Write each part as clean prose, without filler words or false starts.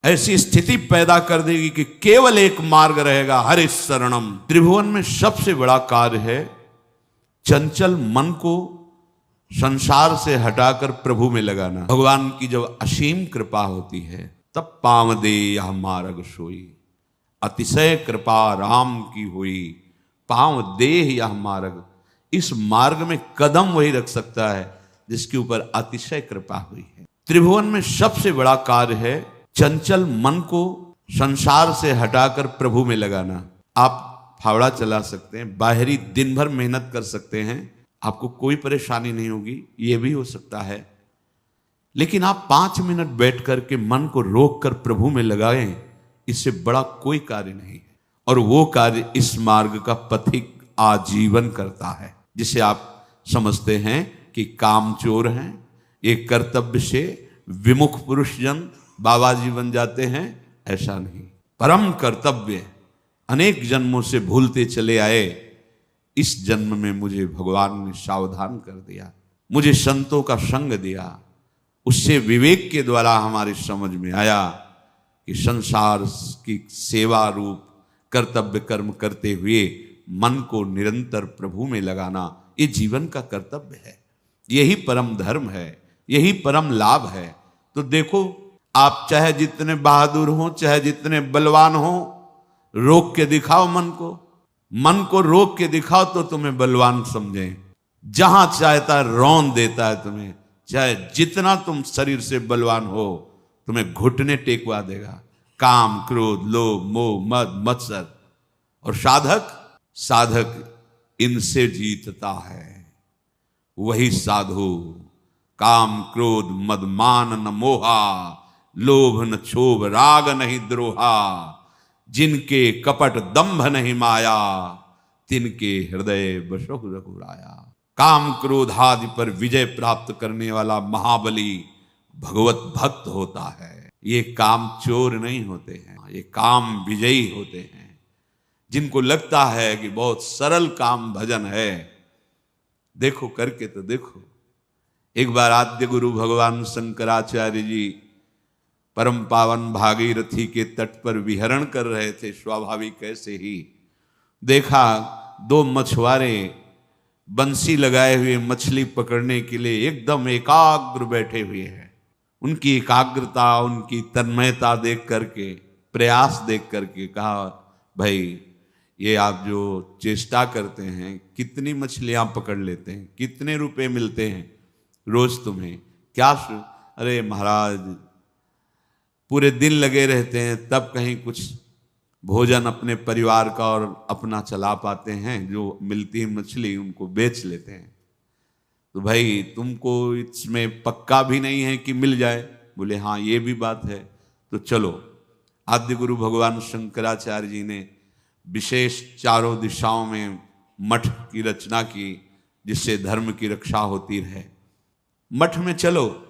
ऐसी स्थिति पैदा कर देगी कि केवल एक मार्ग रहेगा, हरि शरणम। त्रिभुवन में सबसे बड़ा कार्य है चंचल मन को संसार से हटाकर प्रभु में लगाना। भगवान की जब असीम कृपा होती है तब पाँव दे यह मार्ग सोई, अतिशय कृपा राम की हुई, पाँव दे यह मार्ग। इस मार्ग में कदम वही रख सकता है जिसके ऊपर अतिशय कृपा हुई है। त्रिभुवन में सबसे बड़ा कार्य है चंचल मन को संसार से हटाकर प्रभु में लगाना। आप फावड़ा चला सकते हैं, बाहरी दिन भर मेहनत कर सकते हैं, आपको कोई परेशानी नहीं होगी, ये भी हो सकता है। लेकिन आप 5 मिनट बैठ करके मन को रोक कर प्रभु में लगाएं, इससे बड़ा कोई कार्य नहीं है। और वो कार्य इस मार्ग का पथिक आजीवन करता है, जिसे आप समझते हैं कि कामचोर हैं, ये कर्तव्य से विमुख पुरुष जन बाबा जी बन जाते हैं, ऐसा नहीं। परम कर्तव्य अनेक जन्मों से भूलते चले आए, इस जन्म में मुझे भगवान ने सावधान कर दिया, मुझे संतों का संग दिया, उससे विवेक के द्वारा हमारी समझ में आया कि संसार की सेवा रूप कर्तव्य कर्म करते हुए मन को निरंतर प्रभु में लगाना ये जीवन का कर्तव्य है, यही परम धर्म है, यही परम लाभ है। तो देखो, आप चाहे जितने बहादुर हो, चाहे जितने बलवान हो, रोक के दिखाओ मन को रोक के दिखाओ तो तुम्हें बलवान समझें। जहां चाहता है रौंद देता है तुम्हें, चाहे जितना तुम शरीर से बलवान हो, तुम्हें घुटने टेकवा देगा। काम क्रोध लोभ मोह मद मत्सर, और साधक इनसे जीतता है, वही साधु। काम क्रोध मद मान न मोहा, लोभ न क्षोभ राग नहीं द्रोहा, जिनके कपट दंभ नहीं माया, तिनके हृदय बसहु रघुराया। काम क्रोध आदि पर विजय प्राप्त करने वाला महाबली भगवत भक्त होता है। ये काम चोर नहीं होते हैं, ये काम विजयी होते हैं। जिनको लगता है कि बहुत सरल काम भजन है, देखो करके तो देखो। एक बार आद्य गुरु भगवान शंकराचार्य जी परम पावन भागीरथी के तट पर विहरण कर रहे थे। स्वाभाविक ऐसे ही देखा 2 मछुआरे बंसी लगाए हुए मछली पकड़ने के लिए एकदम एकाग्र बैठे हुए हैं। उनकी एकाग्रता, उनकी तन्मयता देख करके, प्रयास देख करके कहा, भाई ये आप जो चेष्टा करते हैं, कितनी मछलियां पकड़ लेते हैं, कितने रुपए मिलते हैं रोज तुम्हें? क्या? अरे महाराज, पूरे दिन लगे रहते हैं, तब कहीं कुछ भोजन अपने परिवार का और अपना चला पाते हैं, जो मिलती है मछली उनको बेच लेते हैं। तो भाई तुमको इसमें पक्का भी नहीं है कि मिल जाए? बोले हाँ ये भी बात है। तो चलो, आद्य गुरु भगवान शंकराचार्य जी ने विशेष चारों दिशाओं में मठ की रचना की, जिससे धर्म की रक्षा होती रहे। मठ में चलो,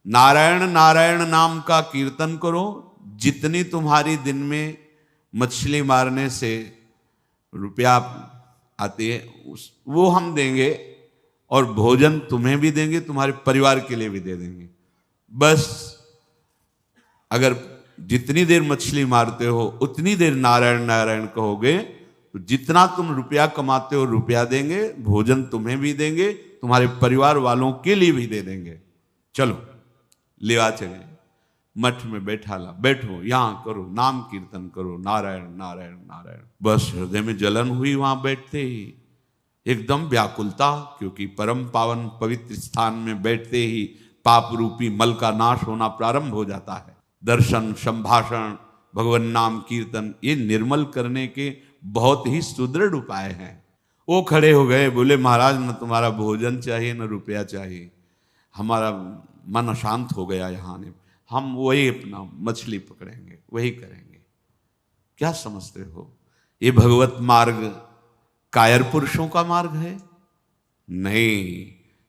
नारायण नारायण नाम का कीर्तन करो, जितनी तुम्हारी दिन में मछली मारने से रुपया आती है वो हम देंगे, और भोजन तुम्हें भी देंगे, तुम्हारे परिवार के लिए भी दे देंगे। बस अगर जितनी देर मछली मारते हो उतनी देर नारायण नारायण कहोगे, तो जितना तुम रुपया कमाते हो रुपया देंगे, भोजन तुम्हें भी देंगे, तुम्हारे परिवार वालों के लिए भी दे देंगे। चलो लेवा चले, मठ में बैठो, यहां करो, नाम कीर्तन करो, नारायण नारायण नारायण। बस हृदय में जलन हुई वहां बैठते ही, एकदम व्याकुलता, क्योंकि परम पावन पवित्र स्थान में बैठते ही पाप रूपी मल का नाश होना प्रारंभ हो जाता है। दर्शन, संभाषण, भगवान नाम कीर्तन, ये निर्मल करने के बहुत ही सुदृढ़ उपाय हैं। वो खड़े हो गए, बोले महाराज न तुम्हारा भोजन चाहिए न रुपया चाहिए, हमारा मन अशांत हो गया यहाँ ने, हम वही अपना मछली पकड़ेंगे, वही करेंगे। क्या समझते हो ये भगवत मार्ग कायर पुरुषों का मार्ग है? नहीं,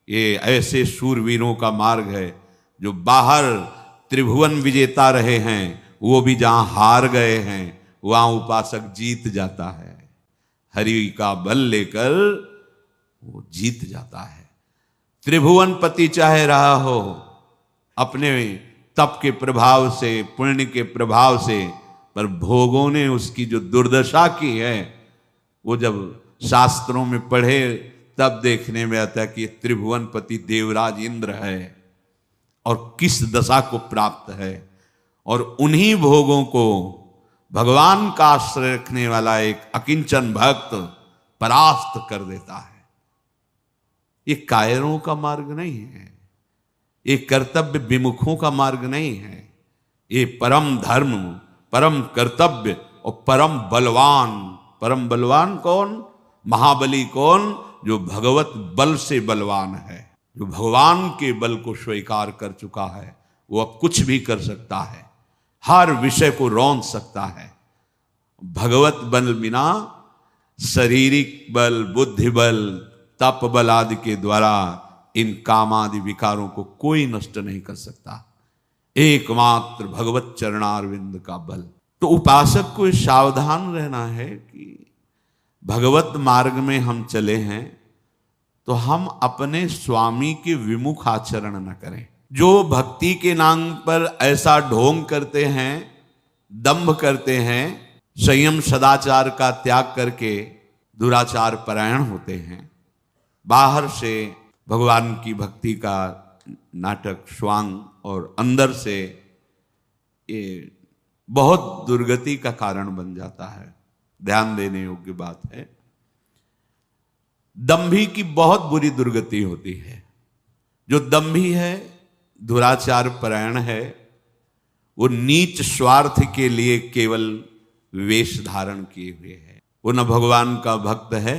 ये ऐसे शूरवीरों का मार्ग है जो बाहर त्रिभुवन विजेता रहे हैं, वो भी जहां हार गए हैं वहां उपासक जीत जाता है। हरि का बल लेकर वो जीत जाता है। त्रिभुवन पति चाहे रहा हो, अपने तप के प्रभाव से, पुण्य के प्रभाव से, पर भोगों ने उसकी जो दुर्दशा की है वो जब शास्त्रों में पढ़े तब देखने में आता है कि त्रिभुवनपति देवराज इंद्र है और किस दशा को प्राप्त है, और उन्हीं भोगों को भगवान का आश्रय रखने वाला एक अकिंचन भक्त परास्त कर देता है। ये कायरों का मार्ग नहीं है, ये कर्तव्य विमुखों का मार्ग नहीं है, ये परम धर्म, परम कर्तव्य और परम बलवान। परम बलवान कौन? महाबली कौन? जो भगवत बल से बलवान है, जो भगवान के बल को स्वीकार कर चुका है, वो अब कुछ भी कर सकता है, हर विषय को रौंद सकता है। भगवत बल बिना शारीरिक बल, बुद्धि बल, तप बल आदि के द्वारा इन कामादि विकारों को कोई नष्ट नहीं कर सकता, एकमात्र भगवत चरणारविंद का बल। तो उपासक को सावधान रहना है कि भगवत मार्ग में हम चले हैं तो हम अपने स्वामी के विमुख आचरण न करें। जो भक्ति के नाम पर ऐसा ढोंग करते हैं, दंभ करते हैं, संयम सदाचार का त्याग करके दुराचार परायण होते हैं, बाहर से भगवान की भक्ति का नाटक स्वांग और अंदर से ये बहुत दुर्गति का कारण बन जाता है। ध्यान देने योग्य बात है। दंभी की बहुत बुरी दुर्गति होती है। जो दंभी है, दुराचार परायण है, वो नीच स्वार्थ के लिए केवल वेश धारण किए हुए है। वो न भगवान का भक्त है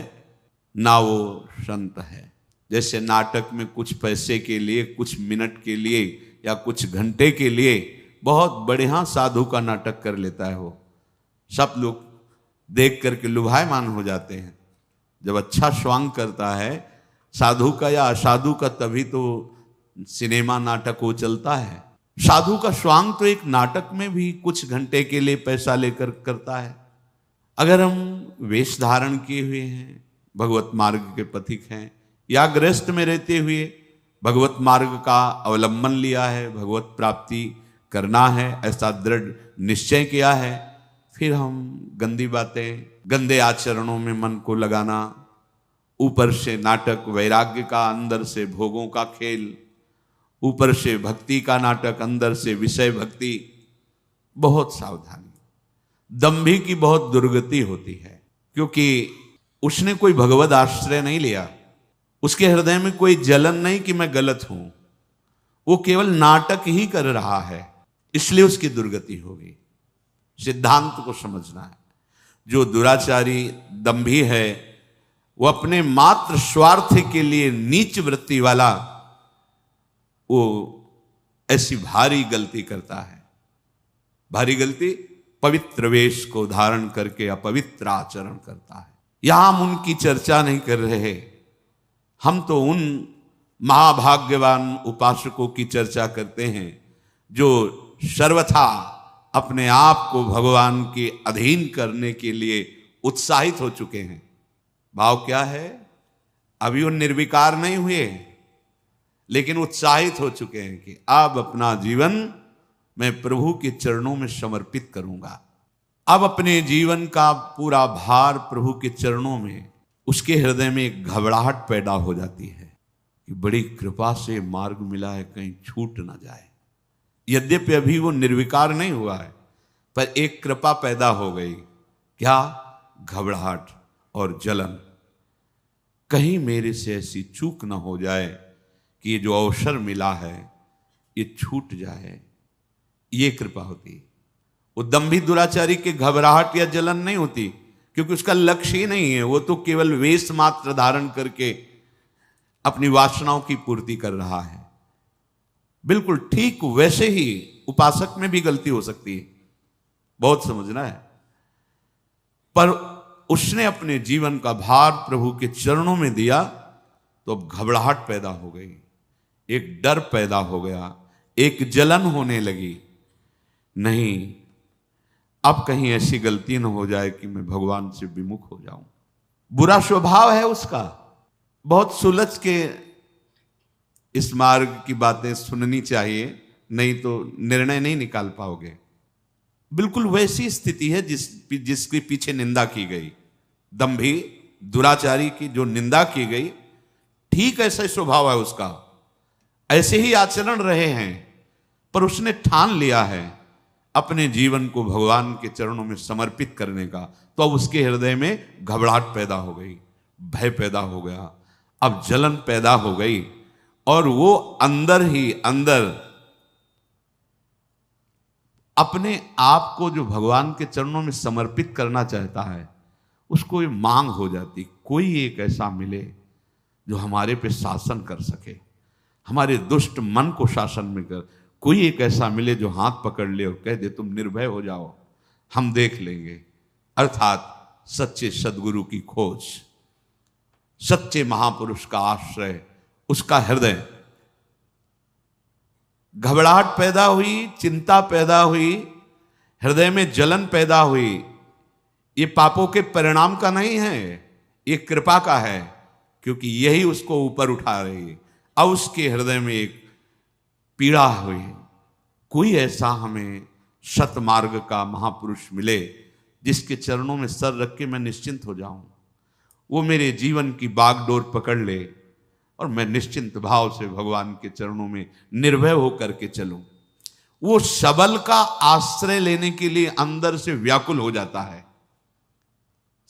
ना वो संत है। जैसे नाटक में कुछ पैसे के लिए, कुछ मिनट के लिए या कुछ घंटे के लिए बहुत बढ़िया साधु का नाटक कर लेता है, वो सब लोग देख करके लुभायमान हो जाते हैं। जब अच्छा स्वांग करता है साधु का या असाधु का, तभी तो सिनेमा नाटक वो चलता है। साधु का स्वांग तो एक नाटक में भी कुछ घंटे के लिए पैसा लेकर करता है। अगर हम वेश धारण किए हुए हैं, भगवत मार्ग के पथिक हैं, या गृहस्थ में रहते हुए भगवत मार्ग का अवलंबन लिया है, भगवत प्राप्ति करना है, ऐसा दृढ़ निश्चय किया है, फिर हम गंदी बातें, गंदे आचरणों में मन को लगाना, ऊपर से नाटक वैराग्य का, अंदर से भोगों का खेल, ऊपर से भक्ति का नाटक, अंदर से विषय भक्ति, बहुत सावधानी। दंभी की बहुत दुर्गति होती है, क्योंकि उसने कोई भगवत आश्रय नहीं लिया, उसके हृदय में कोई जलन नहीं कि मैं गलत हूं, वो केवल नाटक ही कर रहा है, इसलिए उसकी दुर्गति होगी। सिद्धांत को समझना है। जो दुराचारी दंभी है वो अपने मात्र स्वार्थ के लिए नीच वृत्ति वाला, वो ऐसी भारी गलती करता है। भारी गलती, पवित्र वेश को धारण करके अपवित्र आचरण करता है। यहां हम उनकी चर्चा नहीं कर रहे, हम तो उन महाभाग्यवान उपासकों की चर्चा करते हैं जो सर्वथा अपने आप को भगवान के अधीन करने के लिए उत्साहित हो चुके हैं। भाव क्या है? अभी वो निर्विकार नहीं हुए, लेकिन उत्साहित हो चुके हैं कि अब अपना जीवन मैं प्रभु के चरणों में समर्पित करूंगा। अब अपने जीवन का पूरा भार प्रभु के चरणों में। उसके हृदय में एक घबराहट पैदा हो जाती है कि बड़ी कृपा से मार्ग मिला है, कहीं छूट ना जाए। यद्यपि अभी वो निर्विकार नहीं हुआ है, पर एक कृपा पैदा हो गई। क्या? घबराहट और जलन। कहीं मेरे से ऐसी चूक ना हो जाए कि ये जो अवसर मिला है ये छूट जाए, ये कृपा होती। वो दंभी दुराचारी के घबराहट या जलन नहीं होती, क्योंकि उसका लक्ष्य ही नहीं है। वो तो केवल वेश मात्र धारण करके अपनी वासनाओं की पूर्ति कर रहा है। बिल्कुल ठीक वैसे ही उपासक में भी गलती हो सकती है, बहुत समझना है। पर उसने अपने जीवन का भार प्रभु के चरणों में दिया तो अब घबराहट पैदा हो गई, एक डर पैदा हो गया, एक जलन होने लगी। नहीं, अब कहीं ऐसी गलती न हो जाए कि मैं भगवान से विमुख हो जाऊं। बुरा स्वभाव है उसका, बहुत सुलझ के इस मार्ग की बातें सुननी चाहिए, नहीं तो निर्णय नहीं निकाल पाओगे। बिल्कुल वैसी स्थिति है जिसके पीछे निंदा की गई, दंभी दुराचारी की जो निंदा की गई, ठीक ऐसा स्वभाव है उसका, ऐसे ही आचरण रहे हैं, पर उसने ठान लिया है अपने जीवन को भगवान के चरणों में समर्पित करने का। तो अब उसके हृदय में घबराहट पैदा हो गई, भय पैदा हो गया, अब जलन पैदा हो गई, और वो अंदर ही अंदर अपने आप को जो भगवान के चरणों में समर्पित करना चाहता है, उसको ये मांग हो जाती, कोई एक ऐसा मिले जो हमारे पे शासन कर सके, हमारे दुष्ट मन को शासन में कर, कोई एक ऐसा मिले जो हाथ पकड़ ले और कह दे तुम निर्भय हो जाओ, हम देख लेंगे। अर्थात सच्चे सदगुरु की खोज, सच्चे महापुरुष का आश्रय, उसका हृदय। घबराहट पैदा हुई, चिंता पैदा हुई, हृदय में जलन पैदा हुई, ये पापों के परिणाम का नहीं है, ये कृपा का है, क्योंकि यही उसको ऊपर उठा रही है। अब उसके हृदय में एक पीड़ा हुई, कोई ऐसा हमें सतमार्ग का महापुरुष मिले जिसके चरणों में सर रख के मैं निश्चिंत हो जाऊं, वो मेरे जीवन की बागडोर पकड़ ले और मैं निश्चिंत भाव से भगवान के चरणों में निर्भय होकर के चलूं। वो सबल का आश्रय लेने के लिए अंदर से व्याकुल हो जाता है।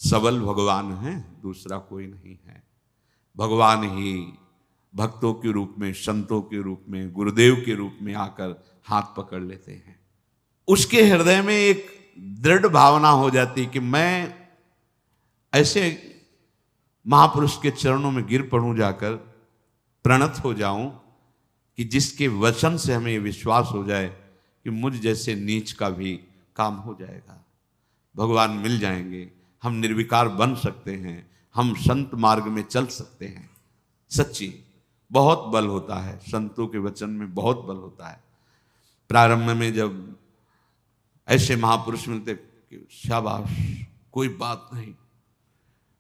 सबल भगवान है, दूसरा कोई नहीं है। भगवान ही भक्तों के रूप में, संतों के रूप में, गुरुदेव के रूप में आकर हाथ पकड़ लेते हैं। उसके हृदय में एक दृढ़ भावना हो जाती कि मैं ऐसे महापुरुष के चरणों में गिर पड़ूं, जाकर प्रणत हो जाऊं, कि जिसके वचन से हमें विश्वास हो जाए कि मुझ जैसे नीच का भी काम हो जाएगा, भगवान मिल जाएंगे, हम निर्विकार बन सकते हैं, हम संत मार्ग में चल सकते हैं। सच्ची बहुत बल होता है, संतों के वचन में बहुत बल होता है। प्रारंभ में जब ऐसे महापुरुष मिलते कि शाबाश, कोई बात नहीं,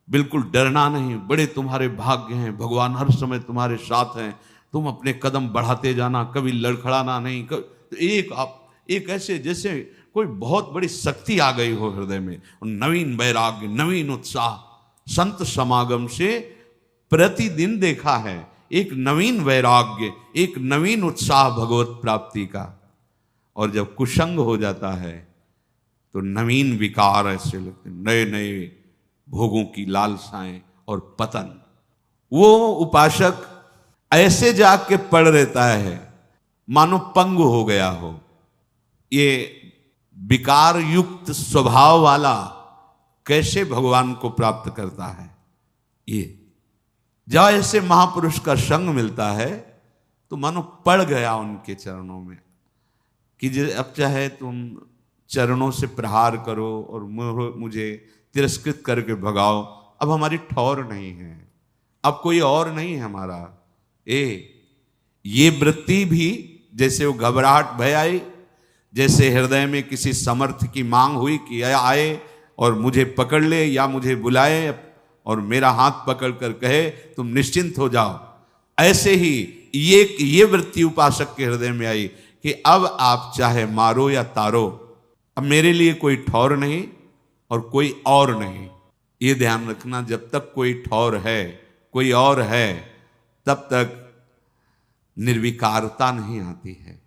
बिल्कुल डरना नहीं, बड़े तुम्हारे भाग्य हैं, भगवान हर समय तुम्हारे साथ हैं, तुम अपने कदम बढ़ाते जाना, कभी लड़खड़ाना नहीं। तो एक ऐसे जैसे कोई बहुत बड़ी शक्ति आ गई हो हृदय में, नवीन वैराग्य, नवीन उत्साह। संत समागम से प्रतिदिन देखा है एक नवीन वैराग्य, एक नवीन उत्साह भगवत प्राप्ति का। और जब कुसंग हो जाता है तो नवीन विकार ऐसे लगते, नए नए भोगों की लालसाएं और पतन। वो उपासक ऐसे जाग के पड़ रहता है मानो पंगु हो गया हो। ये विकार युक्त स्वभाव वाला कैसे भगवान को प्राप्त करता है? ये जब ऐसे महापुरुष का संग मिलता है तो मानो पड़ गया उनके चरणों में, कि अब चाहे तुम चरणों से प्रहार करो और मुझे तिरस्कृत करके भगाओ, अब हमारी ठौर नहीं है, अब कोई और नहीं है हमारा। ये वृत्ति भी, जैसे वो घबराहट भय आई, जैसे हृदय में किसी समर्थ की मांग हुई कि आए और मुझे पकड़ ले या मुझे बुलाए और मेरा हाथ पकड़ कर कहे तुम निश्चिंत हो जाओ, ऐसे ही ये वृत्ति उपासक के हृदय में आई कि अब आप चाहे मारो या तारो, अब मेरे लिए कोई ठौर नहीं और कोई और नहीं। ये ध्यान रखना, जब तक कोई ठौर है, कोई और है, तब तक निर्विकारता नहीं आती है,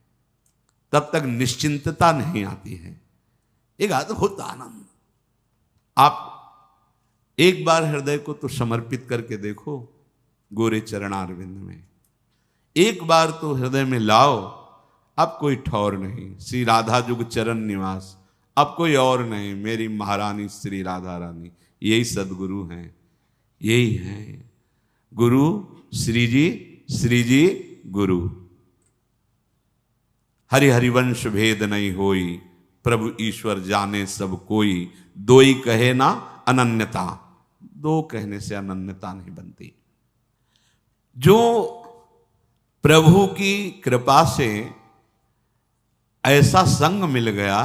तब तक निश्चिंतता नहीं आती है। एक अद्भुत आनंद। आप एक बार हृदय को तो समर्पित करके देखो गोरे चरणारविंद में, एक बार तो हृदय में लाओ, अब कोई ठौर नहीं, श्री राधा जुग चरण निवास, अब कोई और नहीं, मेरी महारानी श्री राधा रानी, यही सदगुरु हैं, यही हैं गुरु। श्री जी गुरु। हरि हरिवंश भेद नहीं होई, प्रभु ईश्वर जाने सब कोई, दोई कहे ना अनन्यता, दो कहने से अनन्यता नहीं बनती। जो प्रभु की कृपा से ऐसा संग मिल गया,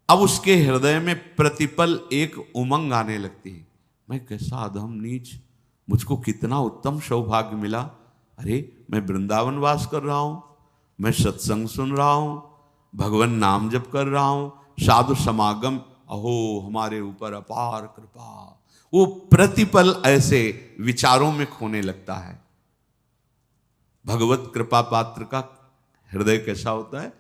अब उसके हृदय में प्रतिपल एक उमंग आने लगती है, मैं कैसा अधम नीच, मुझको कितना उत्तम सौभाग्य मिला, अरे मैं वृंदावन वास कर रहा हूं, मैं सत्संग सुन रहा हूं, भगवान नाम जप कर रहा हूं, साधु समागम, अहो हमारे ऊपर अपार कृपा। वो प्रतिपल ऐसे विचारों में खोने लगता है। भगवत कृपा पात्र का हृदय कैसा होता है,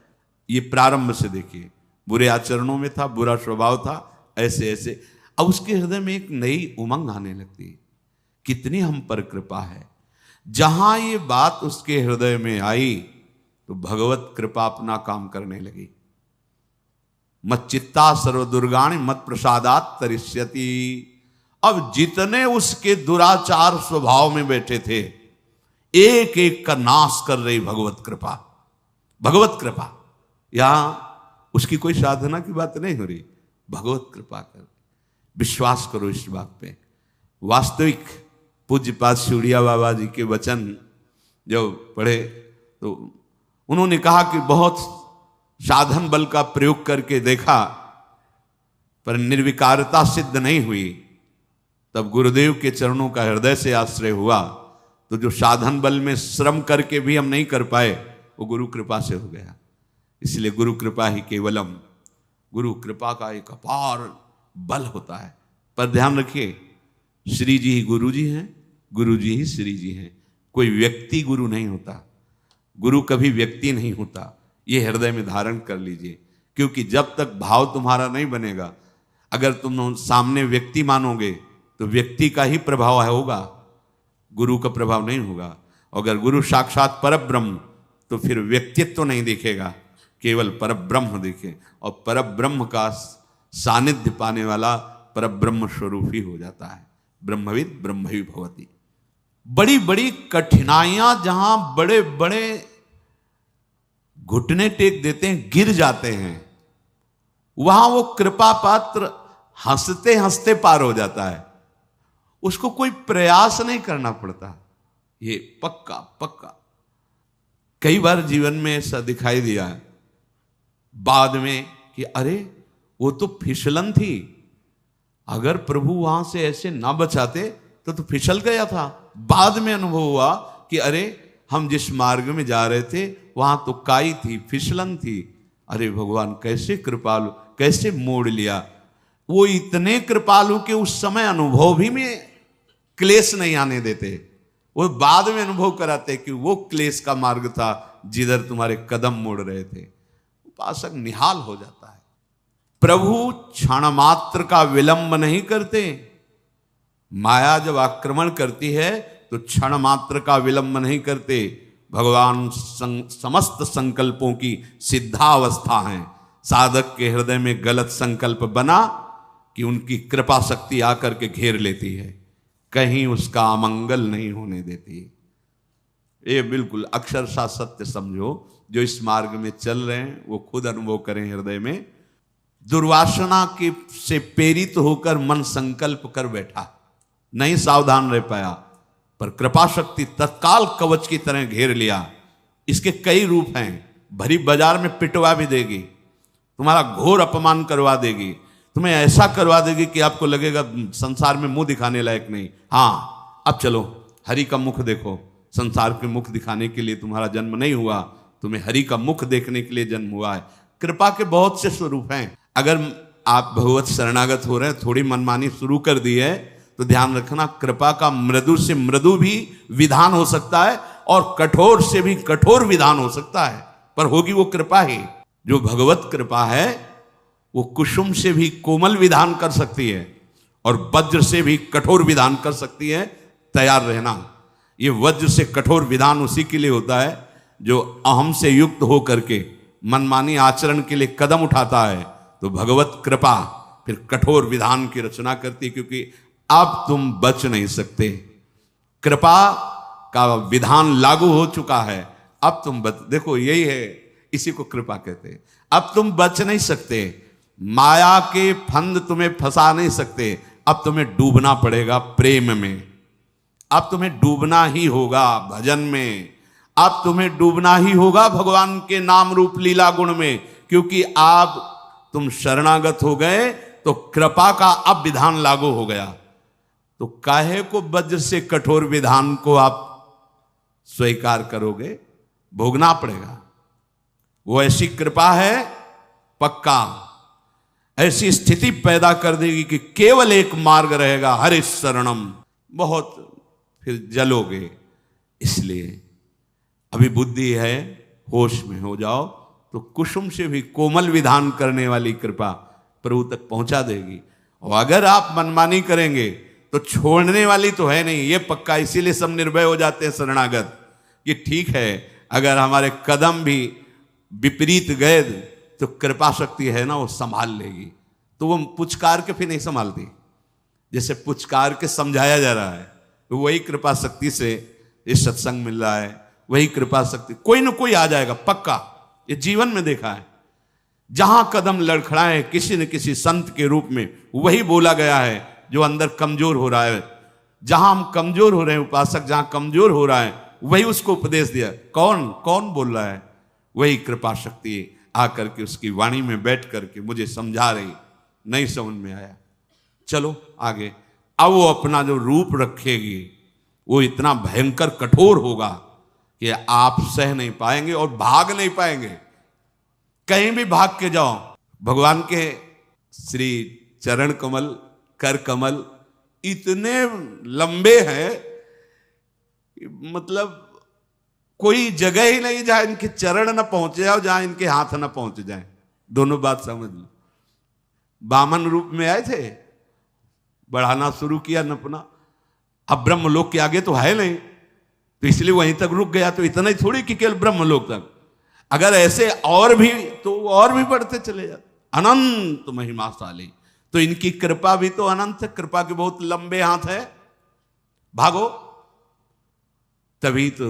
ये प्रारंभ से देखिए। बुरे आचरणों में था, बुरा स्वभाव था, ऐसे ऐसे, अब उसके हृदय में एक नई उमंग आने लगती है, कितनी हम पर कृपा है। जहां ये बात उसके हृदय में आई तो भगवत कृपा अपना काम करने लगी। मत चित्ता सर्वदुर्गाणि मत प्रसादात तरिष्यति। अब जितने उसके दुराचार स्वभाव में बैठे थे, एक एक का नाश कर रही भगवत कृपा। भगवत कृपा, यहां उसकी कोई साधना की बात नहीं हो रही, भगवत कृपा कर। विश्वास करो इस बात पे। वास्तविक पूज्यपाद शिवड़िया बाबा जी के वचन जब पढ़े तो उन्होंने कहा कि बहुत साधन बल का प्रयोग करके देखा पर निर्विकारता सिद्ध नहीं हुई। तब गुरुदेव के चरणों का हृदय से आश्रय हुआ, तो जो साधन बल में श्रम करके भी हम नहीं कर पाए वो गुरु कृपा से हो गया। इसलिए गुरु कृपा ही केवलम, गुरु कृपा का एक अपार बल होता है। पर ध्यान रखिए, श्री जी ही गुरु जी हैं, गुरु जी ही श्री जी हैं। कोई व्यक्ति गुरु नहीं होता, गुरु कभी व्यक्ति नहीं होता, ये हृदय में धारण कर लीजिए। क्योंकि जब तक भाव तुम्हारा नहीं बनेगा, अगर तुम सामने व्यक्ति मानोगे तो व्यक्ति का ही प्रभाव होगा, गुरु का प्रभाव नहीं होगा। अगर गुरु साक्षात परब्रह्म तो फिर व्यक्तित्व तो नहीं दिखेगा, केवल परब्रह्म दिखे, और परब्रह्म का सानिध्य पाने वाला परब्रह्म स्वरूप ही हो जाता है। ब्रह्मविद ब्रह्मवि भवति। बड़ी बड़ी कठिनाइयां जहां बड़े बड़े घुटने टेक देते हैं, गिर जाते हैं, वहां वो कृपा पात्र हंसते हंसते पार हो जाता है। उसको कोई प्रयास नहीं करना पड़ता, ये पक्का पक्का। कई बार जीवन में ऐसा दिखाई दिया है बाद में कि अरे वो तो फिसलन थी, अगर प्रभु वहां से ऐसे ना बचाते तो फिसल गया था। बाद में अनुभव हुआ कि अरे हम जिस मार्ग में जा रहे थे वहां तो काई थी, फिसलन थी। अरे भगवान कैसे कृपालु, कैसे मोड़ लिया। वो इतने कृपालु के उस समय अनुभव भी में क्लेश नहीं आने देते, वो बाद में अनुभव कराते कि वो क्लेश का मार्ग था जिधर तुम्हारे कदम मोड़ रहे थे। उपासक निहाल हो जाता है। प्रभु क्षण मात्र का विलंब नहीं करते। माया जब आक्रमण करती है तो क्षण मात्र का विलंब नहीं करते। भगवान समस्त संकल्पों की सिद्धावस्था है। साधक के हृदय में गलत संकल्प बना कि उनकी कृपा शक्ति आकर के घेर लेती है, कहीं उसका अमंगल नहीं होने देती। ये बिल्कुल अक्षरशः सत्य समझो। जो इस मार्ग में चल रहे हैं वो खुद अनुभव करें हृदय में। दुर्वासना के से प्रेरित होकर मन संकल्प कर बैठा, नहीं सावधान रह पाया, पर कृपा शक्ति तत्काल कवच की तरह घेर लिया। इसके कई रूप हैं। भरी बाजार में पिटवा भी देगी, तुम्हारा घोर अपमान करवा देगी, तुम्हें ऐसा करवा देगी कि आपको लगेगा संसार में मुंह दिखाने लायक नहीं। हाँ, अब चलो हरि का मुख देखो। संसार के मुख दिखाने के लिए तुम्हारा जन्म नहीं हुआ, तुम्हें हरि का मुख देखने के लिए जन्म हुआ है। कृपा के बहुत से स्वरूप हैं। अगर आप भगवत शरणागत हो रहे हैं, थोड़ी मनमानी शुरू कर दी है, तो ध्यान रखना कृपा का मृदु से मृदु भी विधान हो सकता है और कठोर से भी कठोर विधान हो सकता है, पर होगी वो कृपा ही। जो भगवत कृपा है वो कुसुम से भी कोमल विधान कर सकती है और वज्र से भी कठोर विधान कर सकती है। तैयार रहना। ये वज्र से कठोर विधान उसी के लिए होता है जो अहम से युक्त होकर के मनमानी आचरण के लिए कदम उठाता है। तो भगवत कृपा फिर कठोर विधान की रचना करती है, क्योंकि अब तुम बच नहीं सकते। कृपा का विधान लागू हो चुका है, अब तुम देखो यही है, इसी को कृपा कहते हैं। अब तुम बच नहीं सकते, माया के फंद तुम्हें फंसा नहीं सकते। अब तुम्हें डूबना पड़ेगा प्रेम में, अब तुम्हें डूबना ही होगा भजन में, अब तुम्हें डूबना ही होगा भगवान के नाम रूप लीला गुण में, क्योंकि आप तुम शरणागत हो गए तो कृपा का अब विधान लागू हो गया। तो काहे को वज्र से कठोर विधान को आप स्वीकार करोगे? भोगना पड़ेगा। वो ऐसी कृपा है पक्का, ऐसी स्थिति पैदा कर देगी कि केवल एक मार्ग रहेगा, हरिश शरणम। बहुत फिर जलोगे। इसलिए अभी बुद्धि है, होश में हो जाओ तो कुसुम से भी कोमल विधान करने वाली कृपा प्रभु तक पहुंचा देगी। और अगर आप मनमानी करेंगे तो छोड़ने वाली तो है नहीं, ये पक्का। इसीलिए सब निर्भय हो जाते हैं शरणागत। ये ठीक है, अगर हमारे कदम भी विपरीत गए तो कृपा शक्ति है ना, वो संभाल लेगी। तो वो पुचकार के फिर नहीं संभालती, जैसे पुचकार के समझाया जा रहा है, तो वही कृपा शक्ति से ये सत्संग मिल रहा है। वही कृपा शक्ति, कोई ना कोई आ जाएगा पक्का। ये जीवन में देखा है, जहां कदम लड़खड़ाए किसी न किसी संत के रूप में वही बोला गया है जो अंदर कमजोर हो रहा है। जहां हम कमजोर हो रहे हैं, उपासक जहां कमजोर हो रहा है, वही उसको उपदेश दिया। कौन कौन बोल रहा है? वही कृपा शक्ति आकर के उसकी वाणी में बैठ करके मुझे समझा रही। नहीं समझ में आया, चलो आगे। अब वो अपना जो रूप रखेगी वो इतना भयंकर कठोर होगा कि आप सह नहीं पाएंगे और भाग नहीं पाएंगे। कहीं भी भाग के जाओ, भगवान के श्री चरण कमल, कर कमल इतने लंबे हैं, मतलब कोई जगह ही नहीं जहां इनके चरण न पहुंचे और जहां इनके हाथ न पहुंच जाए। दोनों बात समझ लो। वामन रूप में आए थे, बढ़ाना शुरू किया नपना। अब ब्रह्मलोक के आगे तो है नहीं, तो इसलिए वहीं तक रुक गया। तो इतना ही थोड़ी कि केवल ब्रह्मलोक तक, अगर ऐसे और भी तो और भी बढ़ते चले जाते। अनंत महिमाशाली, तो इनकी कृपा भी तो अनंत है। कृपा के बहुत लंबे हाथ है। भागो। तभी तो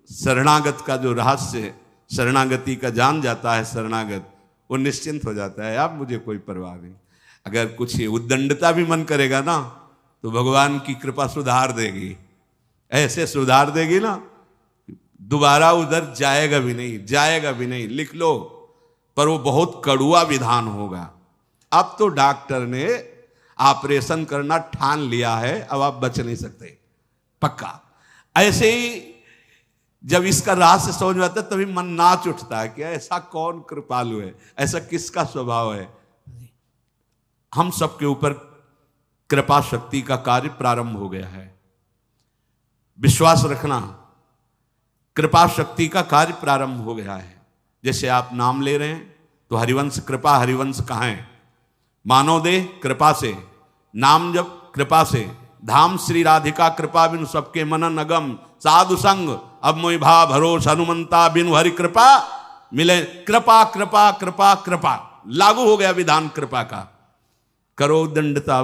शरणागत का जो रहस्य, शरणागति का जान जाता है शरणागत, वो निश्चिंत हो जाता है। अब मुझे कोई परवाह नहीं। अगर कुछ उद्दंडता भी मन करेगा ना, तो भगवान की कृपा सुधार देगी। ऐसे सुधार देगी ना, दोबारा उधर जाएगा भी नहीं, जाएगा भी नहीं। लिख लो, पर वो बहुत कड़ुआ विधान होगा। अब तो डॉक्टर ने ऑपरेशन करना ठान लिया है, अब आप बच नहीं सकते, पक्का। ऐसे ही जब इसका रहस्य समझ में आता है, तभी मन नाच उठता है कि ऐसा कौन कृपालु है, ऐसा किसका स्वभाव है। हम सबके ऊपर कृपा शक्ति का कार्य प्रारंभ हो गया है। विश्वास रखना, कृपा शक्ति का कार्य प्रारंभ हो गया है। जैसे आप नाम ले रहे हैं तो हरिवंश कृपा, हरिवंश कहाँ है? मानव देह कृपा से, नाम जब कृपा से, धाम श्री राधिका कृपा बिनु सबके मनन अगम, साधु संग अब मोहि भा भरोस हनुमंता बिनु हरि कृपा मिले। कृपा कृपा कृपा कृपा लागू हो गया विधान कृपा का। करो दंडता,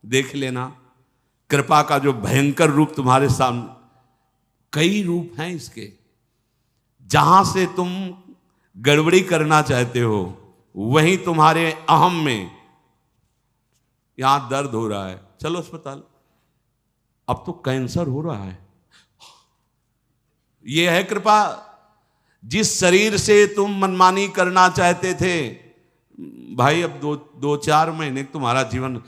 देख लेना कृपा का जो भयंकर रूप तुम्हारे सामने। कई रूप हैं इसके। जहां से तुम गड़बड़ी करना चाहते हो, वहीं तुम्हारे अहम में, यहां दर्द हो रहा है, चलो अस्पताल। अब तो कैंसर हो रहा है, यह है कृपा। जिस शरीर से तुम मनमानी करना चाहते थे, भाई अब दो चार महीने तुम्हारा जीवन,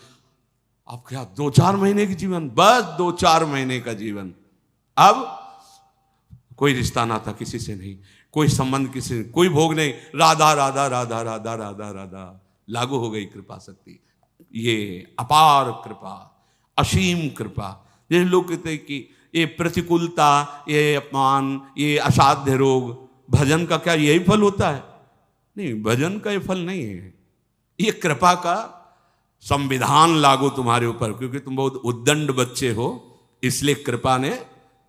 अब क्या 2-4 महीने की जीवन, बस 2-4 महीने का जीवन। अब कोई रिश्ता ना था किसी से, नहीं कोई संबंध किसी से, कोई भोग नहीं, राधा राधा राधा राधा राधा राधा। लागू हो गई कृपा शक्ति। ये अपार कृपा, असीम कृपा। जैसे लोग कहते हैं कि ये प्रतिकूलता, ये अपमान, ये असाध्य रोग, भजन का क्या यही फल होता है? नहीं, भजन का ये फल नहीं है। ये कृपा का संविधान लागू तुम्हारे ऊपर, क्योंकि तुम बहुत उद्दंड बच्चे हो, इसलिए कृपा ने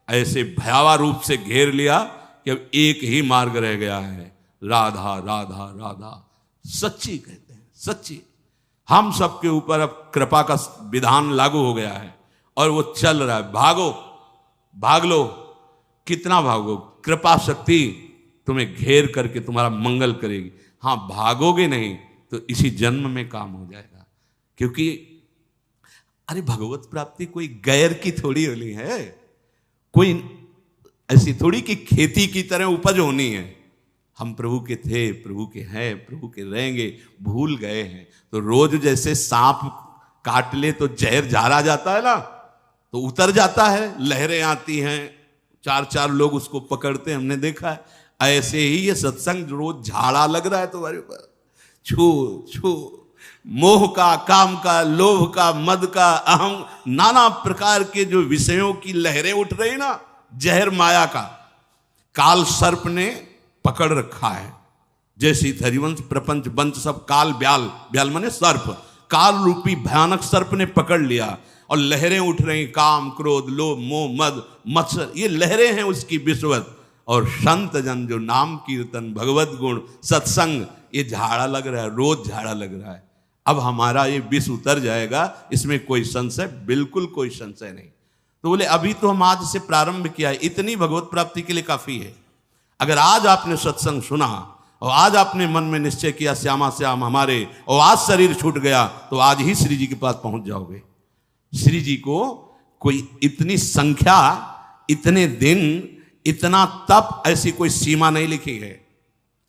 ऐसे भयावह रूप से घेर लिया कि अब एक ही मार्ग रह गया है, राधा राधा राधा। सच्ची कहते हैं, सच्ची। हम सबके ऊपर अब कृपा का विधान लागू हो गया है और वो चल रहा है। भागो, भाग लो। कितना भागो? कृपा शक्ति तुम्हें घेर करके तुम्हारा मंगल करेगी। हाँ, भागोगे नहीं तो इसी जन्म में काम हो जाएगा। क्योंकि अरे भगवत प्राप्ति कोई गैर की थोड़ी होनी है, कोई ऐसी थोड़ी कि खेती की तरह उपज होनी है। हम प्रभु के थे, प्रभु के हैं, प्रभु के रहेंगे, भूल गए हैं। तो रोज जैसे सांप काट ले तो जहर झारा जाता है ना, तो उतर जाता है, लहरें आती हैं, 4-4 लोग उसको पकड़ते हैं, हमने देखा है। ऐसे ही ये सत्संग रोज झाड़ा लग रहा है तुम्हारे ऊपर, छू छू, मोह का, काम का, लोभ का, मद का, अहम, नाना प्रकार के जो विषयों की लहरें उठ रही ना, जहर माया का काल सर्प ने पकड़ रखा है। जैसे हरिवंश प्रपंच वंश सब काल ब्याल, ब्याल माने सर्प, काल रूपी भयानक सर्प ने पकड़ लिया और लहरें उठ रही, काम, क्रोध, लोभ, मोह, मद, मत्सर, ये लहरें हैं उसकी विषवत। और संत जन जो नाम कीर्तन, भगवत गुण, सत्संग, ये झाड़ा लग रहा है, रोज झाड़ा लग रहा है। अब हमारा ये विष उतर जाएगा, इसमें कोई संशय, बिल्कुल कोई संशय नहीं। तो बोले अभी तो हम आज से प्रारंभ किया है, इतनी भगवत प्राप्ति के लिए काफी है। अगर आज आपने सत्संग सुना और आज आपने मन में निश्चय किया श्यामा श्याम हमारे, और आज शरीर छूट गया, तो आज ही श्री जी के पास पहुंच जाओगे। श्री जी को कोई इतनी संख्या, इतने दिन, इतना तप, ऐसी कोई सीमा नहीं लिखी है।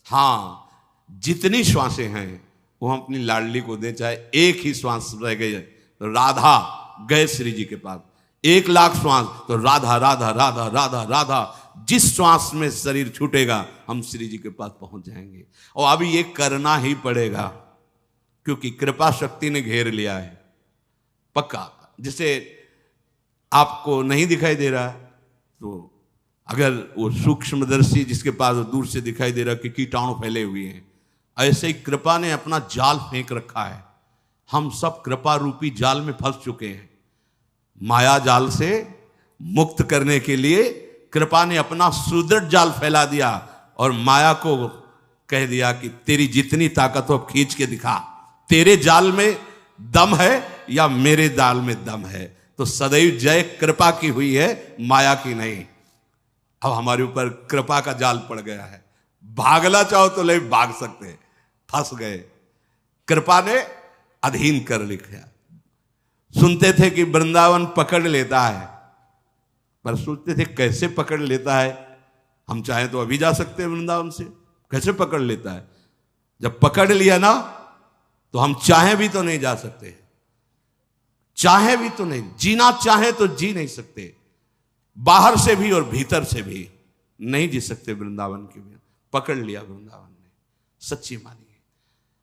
हाँ, जितनी श्वासें हैं वो हम अपनी लाडली को दें, चाहे एक ही श्वास रह गई है तो राधा गए श्री जी के पास, 1,00,000 श्वास तो राधा राधा राधा राधा राधा, जिस श्वास में शरीर छूटेगा हम श्री जी के पास पहुंच जाएंगे। और अभी ये करना ही पड़ेगा, क्योंकि कृपा शक्ति ने घेर लिया है पक्का। जिसे आपको नहीं दिखाई दे रहा तो अगर वो सूक्ष्मदर्शी जिसके पास दूर से दिखाई दे रहा कि कीटाणु फैले हुए हैं, ऐसे ही कृपा ने अपना जाल फेंक रखा है। हम सब कृपा रूपी जाल में फंस चुके हैं। माया जाल से मुक्त करने के लिए कृपा ने अपना सुदृढ़ जाल फैला दिया और माया को कह दिया कि तेरी जितनी ताकत हो खींच के दिखा, तेरे जाल में दम है या मेरे जाल में दम है। तो सदैव जय कृपा की हुई है, माया की नहीं। अब हमारे ऊपर कृपा का जाल पड़ गया है, भागना चाहो तो ले भाग सकते हैं, फंस गए। कृपा ने अधीन कर लिखा। सुनते थे कि वृंदावन पकड़ लेता है, पर सोचते थे कैसे पकड़ लेता है। हम चाहें तो अभी जा सकते हैं वृंदावन से, कैसे पकड़ लेता है। जब पकड़ लिया ना तो हम चाहें भी तो नहीं जा सकते, चाहें भी तो नहीं, जीना चाहें तो जी नहीं सकते, बाहर से भी और भीतर से भी नहीं जी सकते वृंदावन के बिना। पकड़ लिया वृंदावन ने, सच्ची मानिए।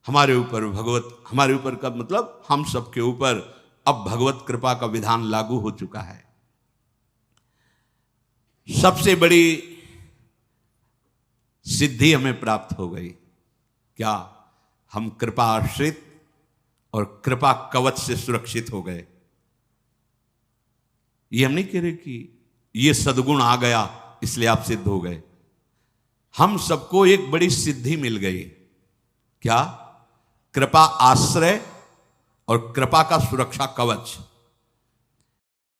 हमारे ऊपर भगवत, हमारे ऊपर का मतलब हम सबके ऊपर अब भगवत कृपा का विधान लागू हो चुका है। सबसे बड़ी सिद्धि हमें प्राप्त हो गई। क्या? हम कृपा आश्रित और कृपा कवच से सुरक्षित हो गए। ये हम नहीं कह रहे कि ये सद्गुण आ गया इसलिए आप सिद्ध हो गए। हम सबको एक बड़ी सिद्धि मिल गई। क्या? कृपा आश्रय और कृपा का सुरक्षा कवच।